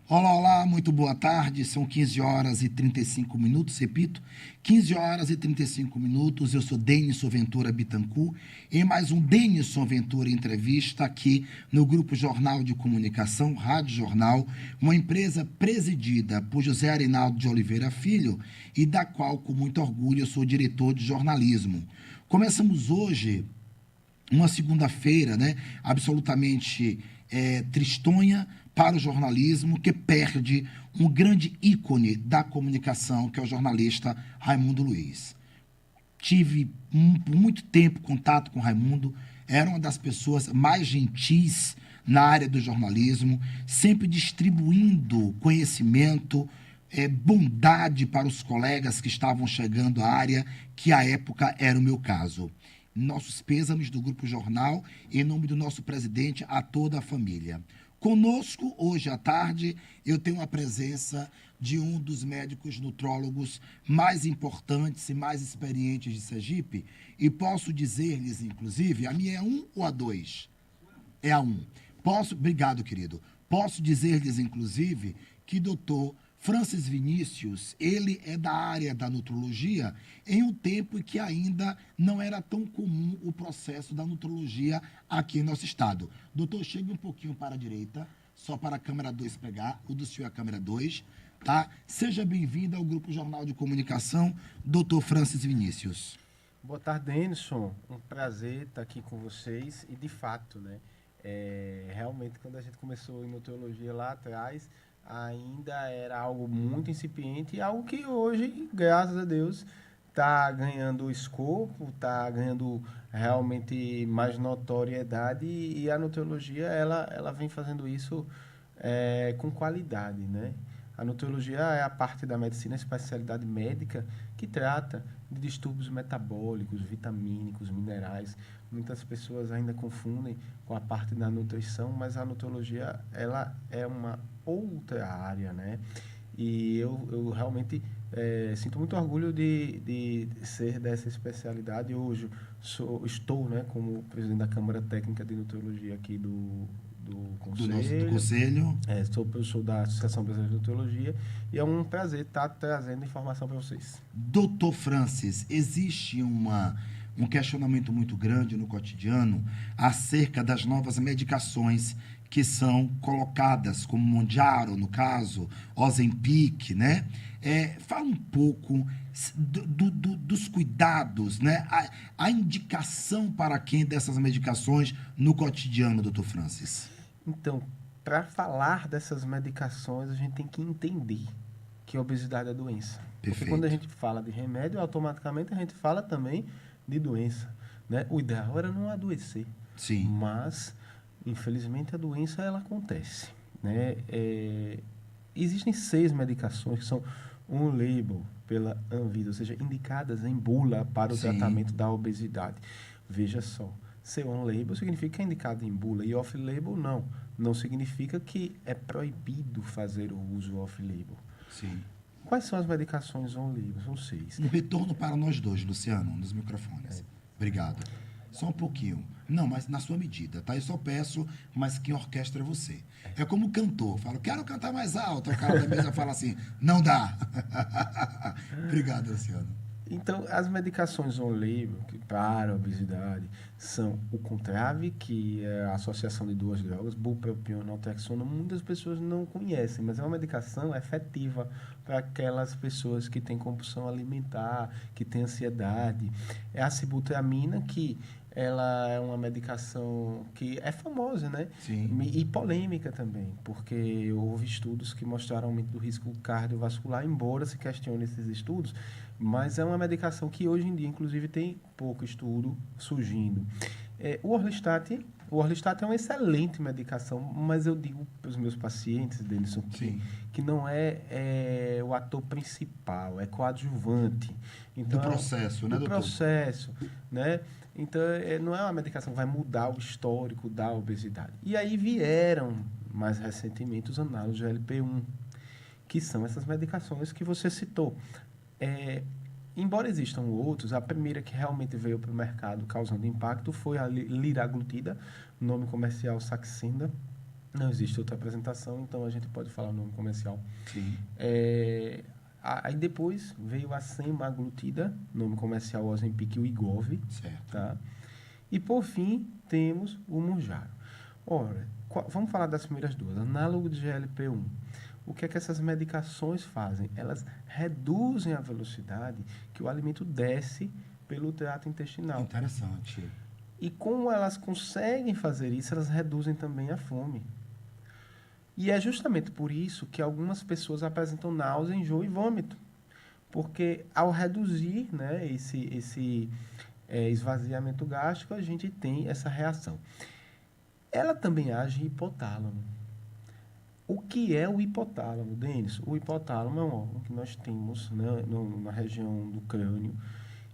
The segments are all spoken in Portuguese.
Olá, olá, muito boa tarde. São 15 horas e 35 minutos, repito, 15 horas e 35 minutos. Eu sou Denison Ventura Bittencourt em mais um Denison Ventura Entrevista aqui no Grupo Jornal de Comunicação, Rádio Jornal, uma empresa presidida por José Arinaldo de Oliveira Filho e da qual, com muito orgulho, eu sou diretor de jornalismo. Começamos hoje uma segunda-feira, né, absolutamente tristonha para o jornalismo, que perde um grande ícone da comunicação, que é o jornalista Raimundo Luiz. Tive por muito tempo contato com Raimundo, era uma das pessoas mais gentis na área do jornalismo, sempre distribuindo conhecimento, bondade para os colegas que estavam chegando à área, que à época era o meu caso. Nossos pêsames do Grupo Jornal, em nome do nosso presidente, a toda a família. Conosco, hoje à tarde, eu tenho a presença de um dos médicos nutrólogos mais importantes e mais experientes de Sergipe, e posso dizer-lhes, inclusive, a minha é um ou a dois? É a um. Obrigado, querido. Posso dizer-lhes, inclusive, que doutor Francis Vinícius, ele é da área da nutrologia em um tempo em que ainda não era tão comum o processo da nutrologia aqui em nosso estado. Doutor, chegue um pouquinho para a direita, só para a câmera 2 pegar, o do senhor é a câmera 2, tá? Seja bem-vindo ao Grupo Jornal de Comunicação, doutor Francis Vinícius. Boa tarde, Denison. Um prazer estar aqui com vocês. E, de fato, né, realmente, quando a gente começou em nutrologia lá atrás, ainda era algo muito incipiente e algo que hoje, graças a Deus, está ganhando escopo, está ganhando realmente mais notoriedade e a nutrologia, ela vem fazendo isso com qualidade, né? A nutrologia é a parte da medicina, a especialidade médica, que trata de distúrbios metabólicos, vitamínicos, minerais. Muitas pessoas ainda confundem com a parte da nutrição, mas a nutrologia ela é uma outra área, né? E eu realmente sinto muito orgulho de ser dessa especialidade. Hoje estou, né, como presidente da Câmara Técnica de Nutrologia aqui do Do Conselho. Conselho. Sou professor da Associação Brasileira de Nutrologia e é um prazer estar trazendo informação para vocês. Doutor Francis, existe um questionamento muito grande no cotidiano acerca das novas medicações que são colocadas, como Monjaro, no caso, Ozempic, né? Fala um pouco dos cuidados, né? A indicação para quem dessas medicações no cotidiano, doutor Francis. Então, para falar dessas medicações, a gente tem que entender que a obesidade é doença. Porque quando a Perfeito. gente fala de remédio, automaticamente a gente fala também de doença, né? O ideal era não adoecer, Sim, mas infelizmente a doença ela acontece, né? Existem 6 medicações que são um label pela Anvisa, ou seja, indicadas em bula para o sim. tratamento da obesidade. Veja só, ser on-label significa que é indicado em bula e off-label não. Não significa que é proibido fazer o uso off-label. Sim. Quais são as medicações on-label? São 6. Um retorno para nós dois, Luciano, nos microfones. Obrigado. Só um pouquinho. Não, mas na sua medida, tá? Eu só peço, mas quem orquestra é você. É como cantor. Falo, quero cantar mais alto. O cara da mesa fala assim, não dá. Obrigado, Luciano. Então, as medicações on-label para a obesidade são o Contrave, que é a associação de duas drogas, bupropiona e naltrexona. Muitas pessoas não conhecem, mas é uma medicação efetiva para aquelas pessoas que têm compulsão alimentar, que têm ansiedade. É a sibutramina, que ela é uma medicação que é famosa, né? Sim. E polêmica também, porque houve estudos que mostraram aumento do risco cardiovascular, embora se questione esses estudos, mas é uma medicação que hoje em dia, inclusive, tem pouco estudo surgindo. O Orlistat é uma excelente medicação, mas eu digo para os meus pacientes, Denison, Sim. que não é o ator principal, é coadjuvante. Do Então, processo, né, do doutor? processo, né? Então, não é uma medicação que vai mudar o histórico da obesidade. E aí vieram, mais recentemente, os análogos de LP1, que são essas medicações que você citou. É, embora existam outros, a primeira que realmente veio para o mercado causando impacto foi a liraglutida, nome comercial Saxenda, Não existe outra apresentação, então a gente pode falar o nome comercial. Sim. Aí depois veio a semaglutida, nome comercial Ozempic e o Wegovy. Certo. Tá? E por fim, temos o Mounjaro. Ora, vamos falar das primeiras duas. Análogo de GLP-1. O que é que essas medicações fazem? Elas reduzem a velocidade que o alimento desce pelo trato intestinal. Interessante. E como elas conseguem fazer isso, elas reduzem também a fome. E é justamente por isso que algumas pessoas apresentam náusea, enjoo e vômito. Porque ao reduzir, né, esse esvaziamento gástrico, a gente tem essa reação. Ela também age em hipotálamo. O que é o hipotálamo, Denis? O hipotálamo é um órgão que nós temos, né, na região do crânio.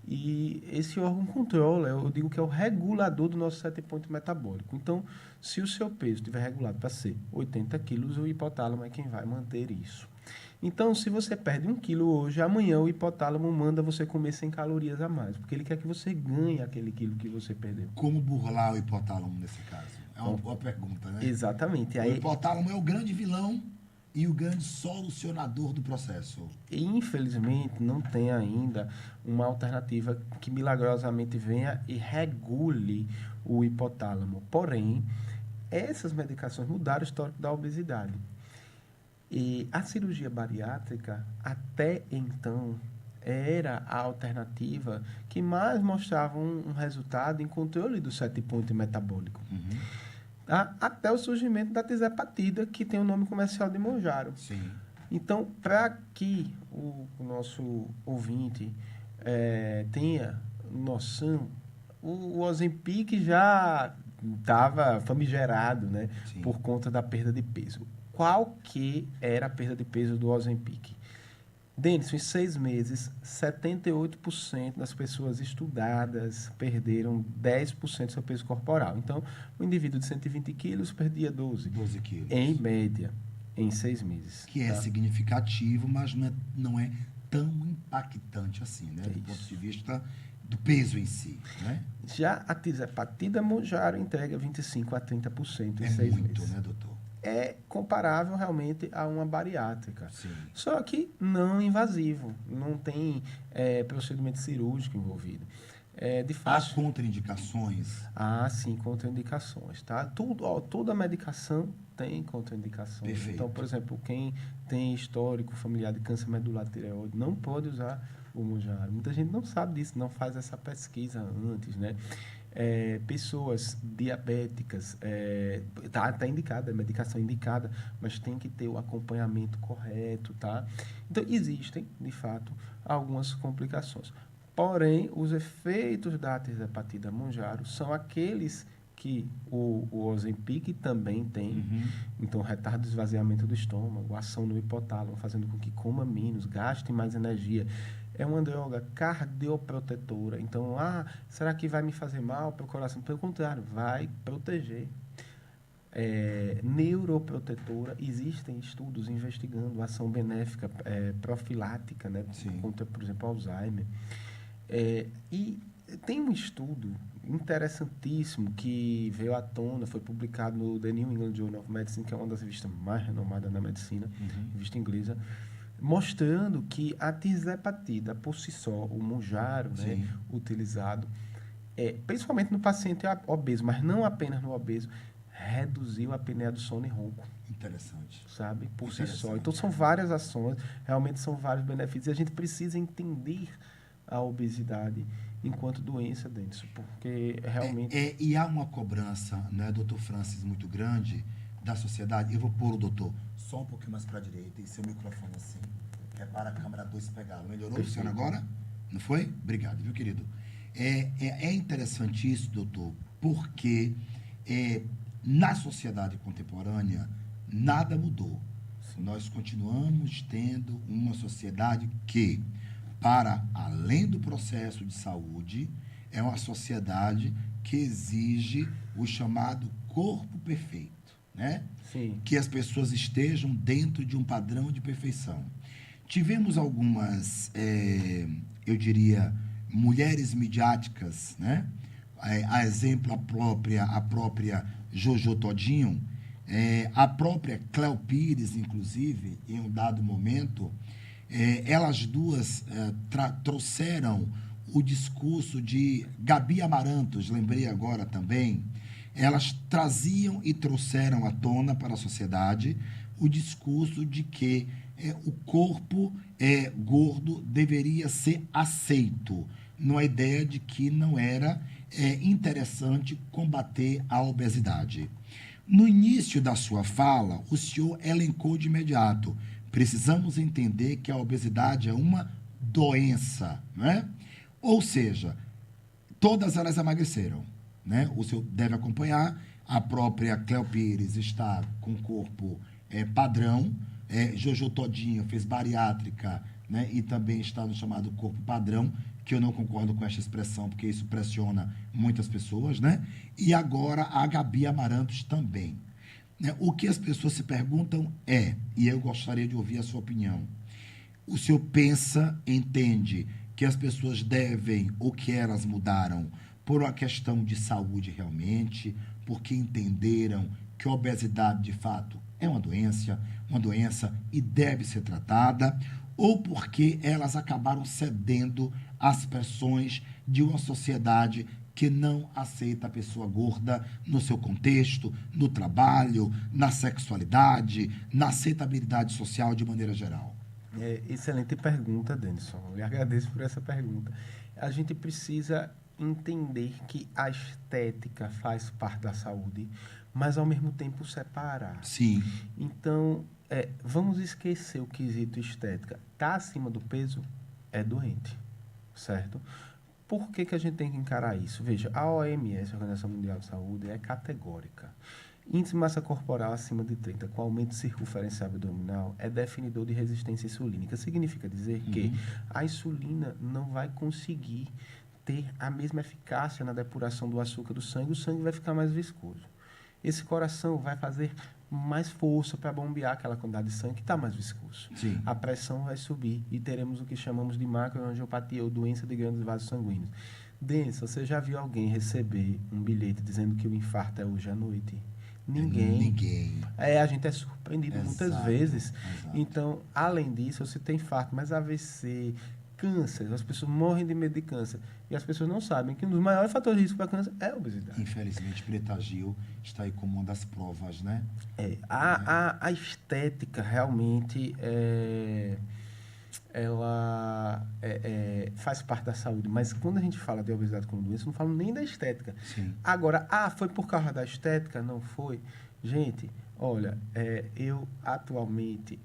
E esse órgão controla, eu digo que é o regulador do nosso set point metabólico. Então, se o seu peso estiver regulado para ser 80 quilos, o hipotálamo é quem vai manter isso. Então, se você perde 1 quilo hoje, amanhã o hipotálamo manda você comer 100 calorias a mais, porque ele quer que você ganhe aquele quilo que você perdeu. Como burlar o hipotálamo nesse caso? É uma boa pergunta, né? Exatamente. O hipotálamo é o grande vilão e o grande solucionador do processo. Infelizmente, não tem ainda uma alternativa que milagrosamente venha e regule o hipotálamo. Porém, essas medicações mudaram o histórico da obesidade. E a cirurgia bariátrica, até então, era a alternativa que mais mostrava um resultado em controle do set point metabólico. Uhum. Até o surgimento da tizepatida, que tem o nome comercial de Mounjaro. Sim. Então, para que o nosso ouvinte tenha noção, o Ozempic já estava famigerado, né, por conta da perda de peso. Qual que era a perda de peso do Ozempic? Denis, em 6 meses, 78% das pessoas estudadas perderam 10% do seu peso corporal. Então, o indivíduo de 120 quilos perdia 12 quilos. Em média, em 6 meses. Que é significativo, mas não é tão impactante assim, né? Do ponto de vista do peso em si, né? Já a tizepatida Mounjaro entrega 25% a 30% em 6 meses. É muito, né, doutor? É comparável realmente a uma bariátrica. Sim. Só que não invasivo, não tem procedimento cirúrgico envolvido. De fato, há contraindicações? Sim, contraindicações, tá? Toda medicação tem contraindicações. Perfeito. Então, por exemplo, quem tem histórico familiar de câncer medular tireoide não pode usar o Mounjaro. Muita gente não sabe disso, não faz essa pesquisa antes, né? Pessoas diabéticas, tá indicada, a medicação indicada, mas tem que ter o acompanhamento correto, tá? Então, existem, de fato, algumas complicações. Porém, os efeitos da tizepatida Mounjaro são aqueles que o Ozempic também tem. Uhum. Então, retarda o esvaziamento do estômago, ação no hipotálamo, fazendo com que coma menos, gaste mais energia. É uma droga cardioprotetora. Então, será que vai me fazer mal para o coração? Pelo contrário, vai proteger. Neuroprotetora, existem estudos investigando ação benéfica profilática, né, contra, por exemplo, Alzheimer. E tem um estudo interessantíssimo que veio à tona, foi publicado no The New England Journal of Medicine, que é uma das revistas mais renomadas na medicina, revista inglesa, mostrando que a tizepatida, por si só, o Mounjaro, né, utilizado, principalmente no paciente obeso, mas não apenas no obeso, reduziu a apneia do sono e ronco. Interessante. Sabe? Por si só. Então, são várias ações, realmente são vários benefícios, e a gente precisa entender a obesidade enquanto doença, Denison, porque realmente... E há uma cobrança, né, doutor Francis, muito grande da sociedade. Eu vou pôr o doutor só um pouquinho mais para a direita e seu microfone assim, que é para a câmera 2 pegá-lo. Melhorou, Luciano, agora? Não foi? Obrigado, viu, querido? É interessante isso, doutor, porque na sociedade contemporânea nada mudou. Nós continuamos tendo uma sociedade que, para além do processo de saúde, é uma sociedade que exige o chamado corpo perfeito, né? Sim. Que as pessoas estejam dentro de um padrão de perfeição. Tivemos algumas, eu diria, mulheres midiáticas, né? A exemplo, a própria Jojo Todinho, A própria Cléo Pires, inclusive, em um dado momento, elas duas trouxeram o discurso de Gabi Amarantos, lembrei agora também. Elas traziam e trouxeram à tona para a sociedade o discurso de que o corpo gordo deveria ser aceito, numa ideia de que não era interessante combater a obesidade. No início da sua fala, o senhor elencou de imediato: precisamos entender que a obesidade é uma doença, não é? Ou seja, todas elas emagreceram, né? O senhor deve acompanhar, a própria Cléo Pires está com corpo padrão, Jojo Todinho fez bariátrica, né? E também está no chamado corpo padrão, que eu não concordo com essa expressão, porque isso pressiona muitas pessoas, né? E agora a Gabi Amarantos também. Né? O que as pessoas se perguntam e eu gostaria de ouvir a sua opinião, o senhor pensa, entende que as pessoas devem, ou que elas mudaram, por uma questão de saúde realmente, porque entenderam que a obesidade, de fato, é uma doença e deve ser tratada, ou porque elas acabaram cedendo às pressões de uma sociedade que não aceita a pessoa gorda no seu contexto, no trabalho, na sexualidade, na aceitabilidade social de maneira geral? Excelente pergunta, Denison. Eu lhe agradeço por essa pergunta. A gente precisa entender que a estética faz parte da saúde, mas ao mesmo tempo separar. Sim. Então, vamos esquecer o quesito estética. Está acima do peso, é doente, certo? Por que a gente tem que encarar isso? Veja, a OMS, a Organização Mundial de Saúde, é categórica. Índice de massa corporal acima de 30, com aumento circunferencial abdominal, é definidor de resistência insulínica. Significa dizer que a insulina não vai conseguir ter a mesma eficácia na depuração do açúcar do sangue, o sangue vai ficar mais viscoso. Esse coração vai fazer mais força para bombear aquela quantidade de sangue que está mais viscoso. Sim. A pressão vai subir e teremos o que chamamos de macroangiopatia ou doença de grandes vasos sanguíneos. Denso, você já viu alguém receber um bilhete dizendo que o infarto é hoje à noite? Ninguém. A gente é surpreendido muitas vezes. Exato. Então, além disso, você tem infarto, mas AVC, câncer, as pessoas morrem de medo de câncer. E as pessoas não sabem que um dos maiores fatores de risco para câncer é a obesidade. Infelizmente, Preta Gil está aí como uma das provas, né? A estética realmente ela faz parte da saúde, mas quando a gente fala de obesidade como doença, não falo nem da estética. Sim. Agora, foi por causa da estética? Não foi. Gente, olha, eu atualmente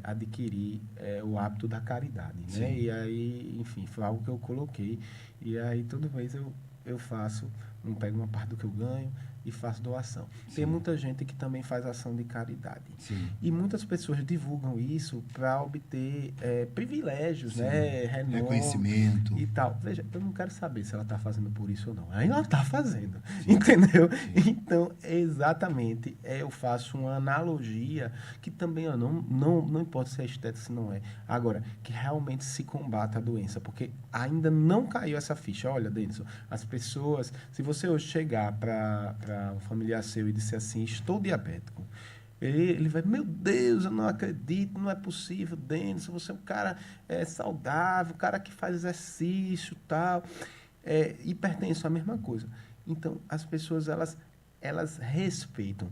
adquiri o hábito da caridade, né? Sim. E aí, enfim, foi algo que eu coloquei. E aí, toda vez eu faço, pego uma parte do que eu ganho e faço doação. Sim. Tem muita gente que também faz ação de caridade. Sim. E muitas pessoas divulgam isso para obter privilégios, Sim. né? Renome Reconhecimento. e tal. Veja, eu não quero saber se ela está fazendo por isso ou não. Aí ela está fazendo, entendeu? Sim. Então, exatamente, eu faço uma analogia que também não importa se é estética, se não é. Agora, que realmente se combata a doença, porque ainda não caiu essa ficha. Olha, Denison, as pessoas, se você hoje chegar para um familiar seu e disser assim, estou diabético, ele vai, meu Deus, eu não acredito, não é possível, Denison, você é um cara saudável, um cara que faz exercício e tal. Hipertensão é a mesma coisa. Então, as pessoas, elas respeitam.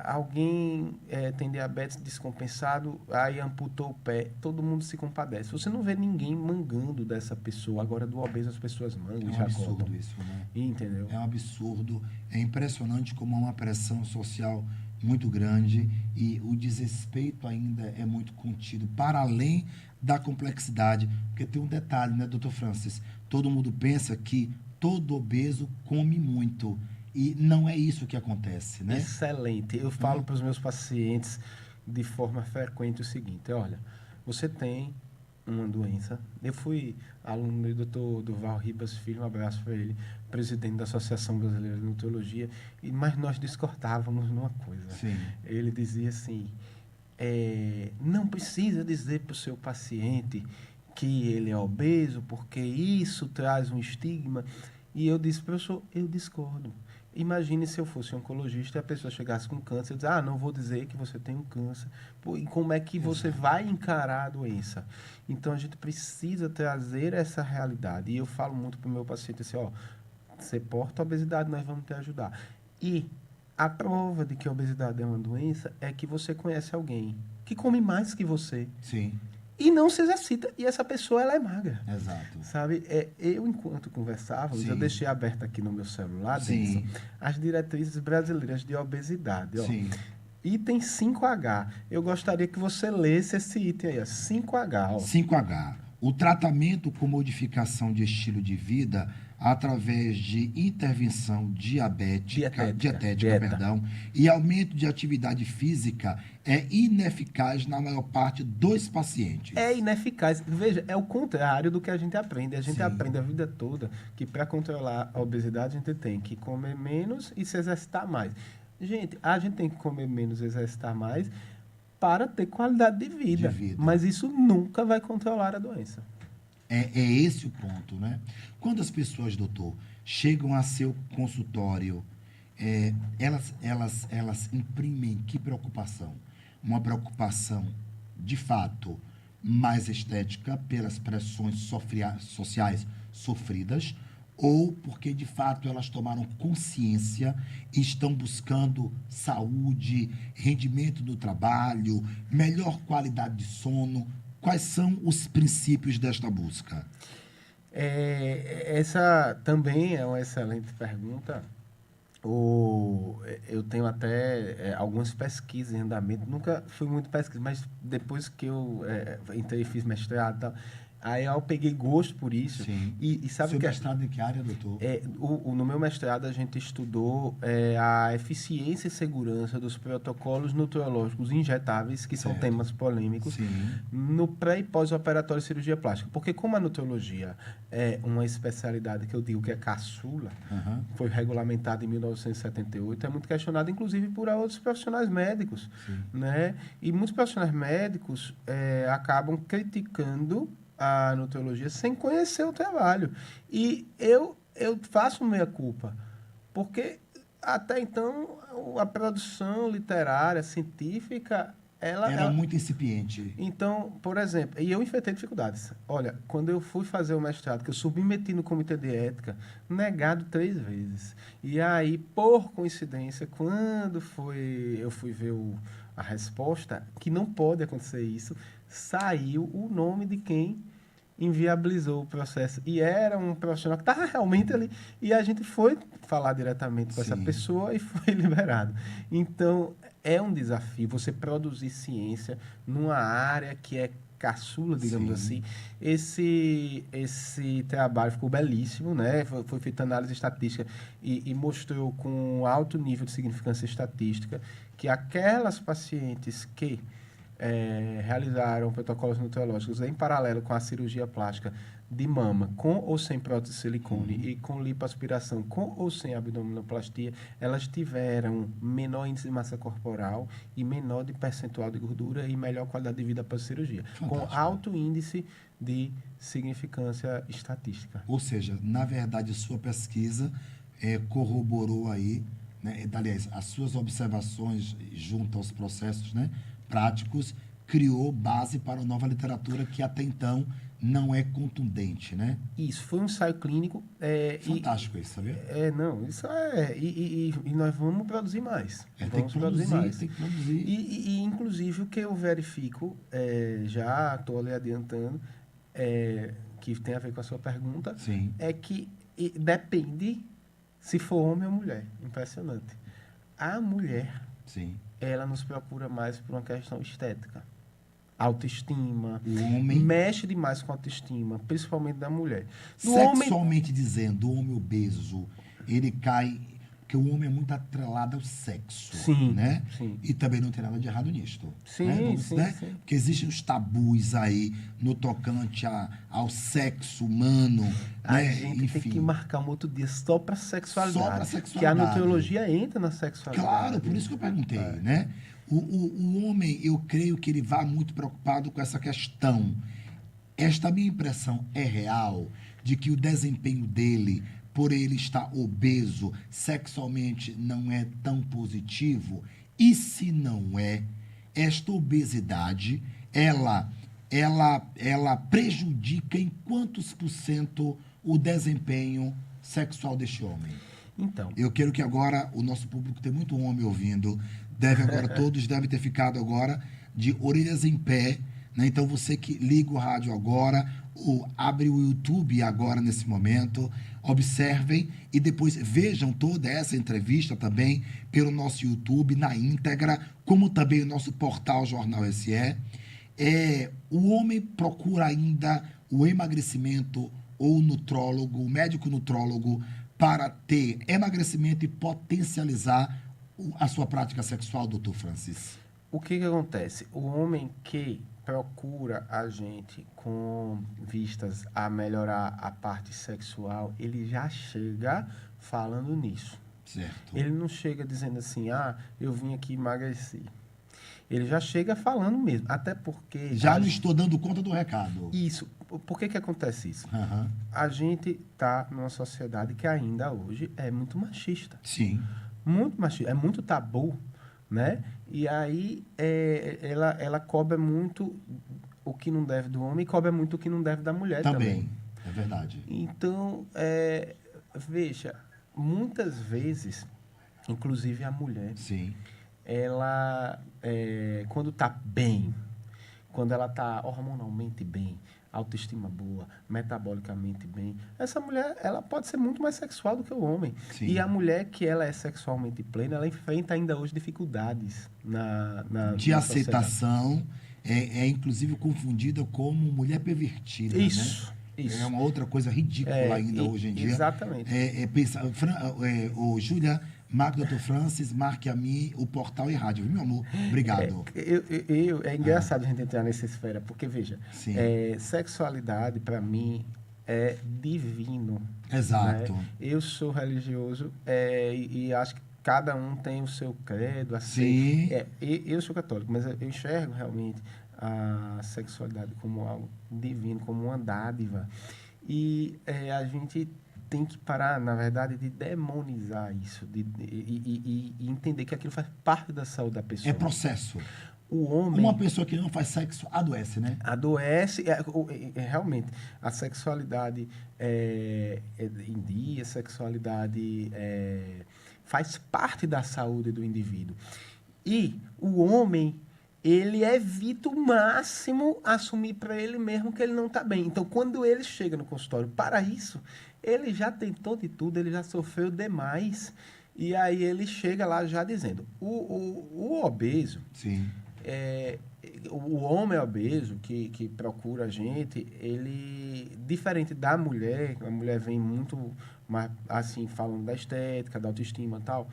Alguém tem diabetes descompensado, aí amputou o pé, todo mundo se compadece. Você não vê ninguém mangando dessa pessoa. Agora, do obeso, as pessoas mangam. É um absurdo isso, né? Entendeu? É um absurdo. É impressionante como há uma pressão social muito grande e o desrespeito ainda é muito contido, para além da complexidade. Porque tem um detalhe, né, doutor Francis? Todo mundo pensa que todo obeso come muito. E não é isso que acontece, né? Excelente. Eu falo para os meus pacientes de forma frequente o seguinte: olha, você tem uma doença. Eu fui aluno do Dr. Durval Ribas Filho, um abraço para ele, presidente da Associação Brasileira de Nutrologia, mas nós discordávamos numa coisa. Sim. Ele dizia assim, não precisa dizer para o seu paciente que ele é obeso, porque isso traz um estigma. E eu disse, professor, eu discordo. Imagine se eu fosse oncologista e a pessoa chegasse com câncer e dizer, não vou dizer que você tem um câncer. Pô, e como é que você vai encarar a doença? Então, a gente precisa trazer essa realidade. E eu falo muito para o meu paciente assim, você porta a obesidade, nós vamos te ajudar. E a prova de que a obesidade é uma doença é que você conhece alguém que come mais que você. Sim. E não se exercita. E essa pessoa, ela é magra. Exato. Sabe? Eu, enquanto conversávamos, eu deixei aberto aqui no meu celular, Denison, as diretrizes brasileiras de obesidade. Sim. Item 5H. Eu gostaria que você lesse esse item aí, 5H. 5H. O tratamento com modificação de estilo de vida através de intervenção dietética, e aumento de atividade física é ineficaz na maior parte dos pacientes. É ineficaz. Veja, é o contrário do que a gente aprende. A gente aprende a vida toda que para controlar a obesidade a gente tem que comer menos e se exercitar mais. Gente, a gente tem que comer menos e exercitar mais para ter qualidade de vida. Mas isso nunca vai controlar a doença. É esse o ponto, né? Quando as pessoas, doutor, chegam a seu consultório, elas imprimem que preocupação? Uma preocupação, de fato, mais estética pelas pressões sociais sofridas, ou porque, de fato, elas tomaram consciência e estão buscando saúde, rendimento do trabalho, melhor qualidade de sono. Quais são os princípios desta busca? Essa também é uma excelente pergunta. Eu tenho até algumas pesquisas em andamento. Nunca fui muito pesquisa, mas depois que eu entrei e fiz mestrado e tal, aí eu peguei gosto por isso. Sim. E sabe seu mestrado em que área, doutor? No meu mestrado, a gente estudou a eficiência e segurança dos protocolos nutrológicos injetáveis, que são temas polêmicos, no pré- e pós-operatório de cirurgia plástica. Porque como a nutrologia é uma especialidade que eu digo que é caçula, foi regulamentada em 1978, é muito questionada, inclusive, por outros profissionais médicos. Né? E muitos profissionais médicos acabam criticando a nutrologia sem conhecer o trabalho. E eu faço meia culpa, porque até então a produção literária, científica, ela era muito incipiente. Então, por exemplo, e eu enfrentei dificuldades. Olha, quando eu fui fazer o mestrado, que eu submeti no comitê de ética, negado 3 vezes. E aí, por coincidência, quando eu fui ver a resposta, que não pode acontecer isso, saiu o nome de quem inviabilizou o processo. E era um profissional que estava realmente ali. E a gente foi falar diretamente com essa pessoa e foi liberado. Então, é um desafio você produzir ciência numa área que é caçula, digamos assim. Esse trabalho ficou belíssimo, né? Foi feita análise estatística e mostrou com alto nível de significância estatística que aquelas pacientes que realizaram protocolos nutrológicos em paralelo com a cirurgia plástica de mama, com ou sem prótese de silicone e com lipoaspiração, com ou sem abdominoplastia, elas tiveram menor índice de massa corporal e menor de percentual de gordura e melhor qualidade de vida pós-cirurgia, com alto índice de significância estatística. Ou seja, na verdade, sua pesquisa corroborou aí, né, aliás, as suas observações junto aos processos, né, práticos, criou base para uma nova literatura que até então não é contundente, né? Isso, foi um ensaio clínico. Fantástico isso, sabia? Não, isso e nós vamos produzir mais. Tem que produzir mais. Tem que produzir. E, inclusive, o que eu verifico, já estou ali adiantando, que tem a ver com a sua pergunta, é que depende se for homem ou mulher. Impressionante. A mulher, ela nos procura mais por uma questão estética. Autoestima. O homem mexe demais com a autoestima, principalmente da mulher. Sexualmente dizendo, o homem obeso, ele cai... Porque o homem é muito atrelado ao sexo, né? E também não tem nada de errado nisto. Né? Porque existem os tabus aí no tocante ao sexo humano. A gente tem que marcar um outro dia só para sexualidade. Só para sexualidade. Que a nutrologia entra na sexualidade. Claro, por isso que eu perguntei, né? O homem, eu creio que ele vai muito preocupado com essa questão. Esta minha impressão é real de que o desempenho dele, por ele estar obeso, sexualmente não é tão positivo? E se não é, esta obesidade, ela prejudica em quantos por cento o desempenho sexual deste homem? Então, Eu quero que agora o nosso público tem muito homem ouvindo, todos devem ter ficado agora de orelhas em pé, né? Então você que liga o rádio agora, ou abre o YouTube agora nesse momento, observem e depois vejam toda essa entrevista também pelo nosso YouTube na íntegra, como também o nosso portal Jornal SE. O homem procura ainda o emagrecimento ou o nutrólogo, o médico nutrólogo, para ter emagrecimento e potencializar a sua prática sexual, doutor Francis? o que acontece? O homem que procura a gente com vistas a melhorar a parte sexual, ele já chega falando nisso. Certo. Ele não chega dizendo assim, eu vim aqui emagrecer. Ele já chega falando mesmo, até porque... Já não estou dando conta do recado. Isso. Por que acontece isso? Uhum. A gente está numa sociedade que ainda hoje é muito machista. Sim. Muito machista. É muito tabu, né? E aí ela cobra muito o que não deve do homem e cobra muito o que não deve da mulher também. É verdade. Então, veja, muitas vezes, inclusive a mulher... Sim. Ela, quando está bem, quando ela está hormonalmente bem, autoestima boa, metabolicamente bem, essa mulher ela pode ser muito mais sexual do que o homem. Sim. E a mulher que ela é sexualmente plena, ela enfrenta ainda hoje dificuldades de na aceitação, inclusive confundida como mulher pervertida, isso, né? Isso. É uma outra coisa ridícula ainda hoje em dia. Exatamente. Júlia, marque o Dr. Francis, marque a mim o portal e rádio, viu, meu amor? Obrigado. É engraçado a gente entrar nessa esfera, porque, veja, Sim. Sexualidade, para mim, é divino. Exato. Né? Eu sou religioso e acho que cada um tem o seu credo. Assim. Sim. Eu sou católico, mas eu enxergo realmente a sexualidade como algo divino, como uma dádiva. E a gente tem que parar, na verdade, de demonizar isso e entender que aquilo faz parte da saúde da pessoa. É processo. O homem... Uma pessoa que não faz sexo adoece, né? Adoece. Realmente, a sexualidade em dia, a sexualidade faz parte da saúde do indivíduo. E o homem... ele evita o máximo assumir para ele mesmo que ele não está bem. Então, quando ele chega no consultório para isso, ele já tentou de tudo, ele já sofreu demais. E aí ele chega lá já dizendo, o obeso, sim, o homem obeso que procura a gente, ele, diferente da mulher, a mulher vem muito mais, assim, falando da estética, da autoestima e tal...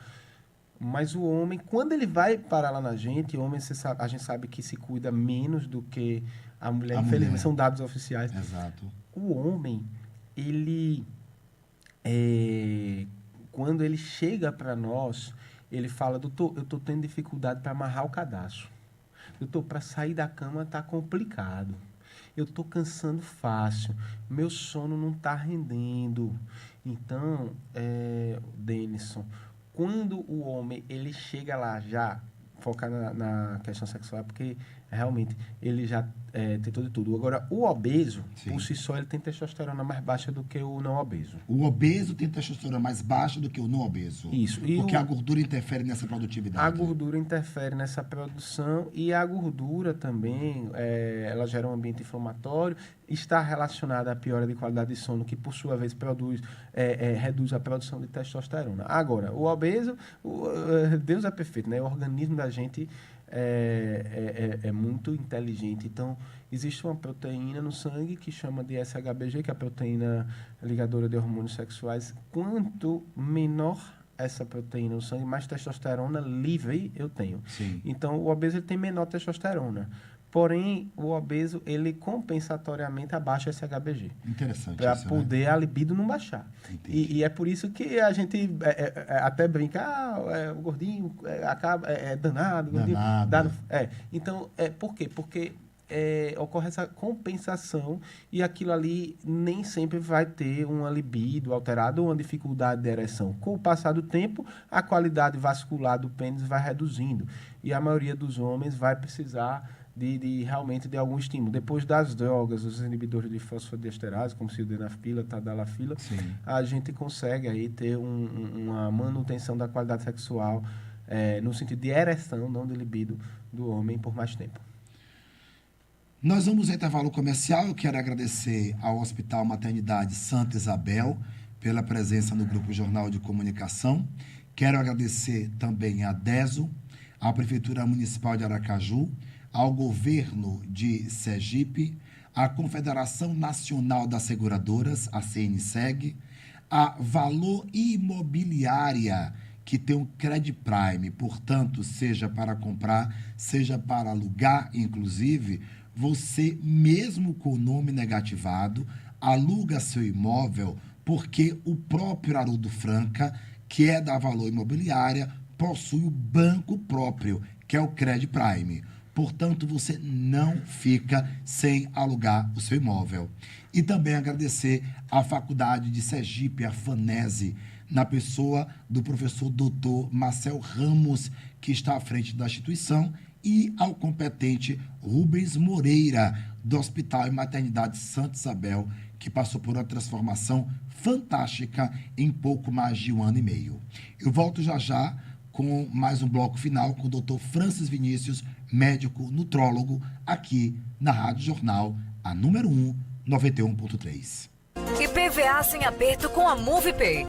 Mas o homem, quando ele vai parar lá na gente, o homem, a gente sabe que se cuida menos do que a mulher. Infelizmente, são dados oficiais. Exato. O homem, ele... quando ele chega para nós, ele fala, doutor, eu estou tendo dificuldade para amarrar o cadastro. Doutor, para sair da cama está complicado. Eu estou cansando fácil. Meu sono não está rendendo. Então, Denison... Quando o homem ele chega lá já focar na questão sexual, porque realmente ele já tentou de tudo. Agora, o obeso, sim, por si só, ele tem testosterona mais baixa do que o não obeso. O obeso tem testosterona mais baixa do que o não obeso. Isso. Porque a gordura interfere nessa produtividade. A gordura interfere nessa produção e a gordura também, ela gera um ambiente inflamatório, está relacionada à piora de qualidade de sono, que por sua vez reduz a produção de testosterona. Agora, o obeso, Deus é perfeito, né? O organismo da gente é muito inteligente. Então, existe uma proteína no sangue que chama de SHBG, que é a proteína ligadora de hormônios sexuais. Quanto menor essa proteína no sangue, mais testosterona livre eu tenho. Sim. Então, o obeso ele tem menor testosterona. Porém, o obeso, ele compensatoriamente abaixa esse HBG. Interessante. Para poder, né, a libido não baixar. E é por isso que a gente até brinca, o gordinho acaba, danado. Danado. Então, por quê? Porque ocorre essa compensação e aquilo ali nem sempre vai ter uma libido alterada ou uma dificuldade de ereção. Com o passar do tempo, a qualidade vascular do pênis vai reduzindo e a maioria dos homens vai precisar realmente de algum estímulo. Depois das drogas, os inibidores de fosfodiesterase, como sildenafila, tadalafila, a gente consegue aí ter uma manutenção da qualidade sexual no sentido de ereção, não de libido, do homem por mais tempo. Nós vamos ao intervalo comercial. Eu quero agradecer ao Hospital Maternidade Santa Isabel pela presença no Grupo Jornal de Comunicação. Quero agradecer também à DESO, à Prefeitura Municipal de Aracaju, ao Governo de Sergipe, à Confederação Nacional das Seguradoras, a CNSEG, a Valor Imobiliária, que tem um Credit Prime, portanto, seja para comprar, seja para alugar, inclusive, você, mesmo com o nome negativado, aluga seu imóvel, porque o próprio Haroldo Franca, que é da Valor Imobiliária, possui o banco próprio, que é o Credit Prime. Portanto, você não fica sem alugar o seu imóvel. E também agradecer à Faculdade de Sergipe, a FANESE, na pessoa do professor Dr. Marcel Ramos, que está à frente da instituição, e ao competente Rubens Moreira, do Hospital e Maternidade Santa Isabel, que passou por uma transformação fantástica em pouco mais de 1 ano e meio. Eu volto já com mais um bloco final com o Dr. Francis Vinícius, médico nutrólogo, aqui na Rádio Jornal, a número 1, 91.3. IPVA sem aperto com a MovePay.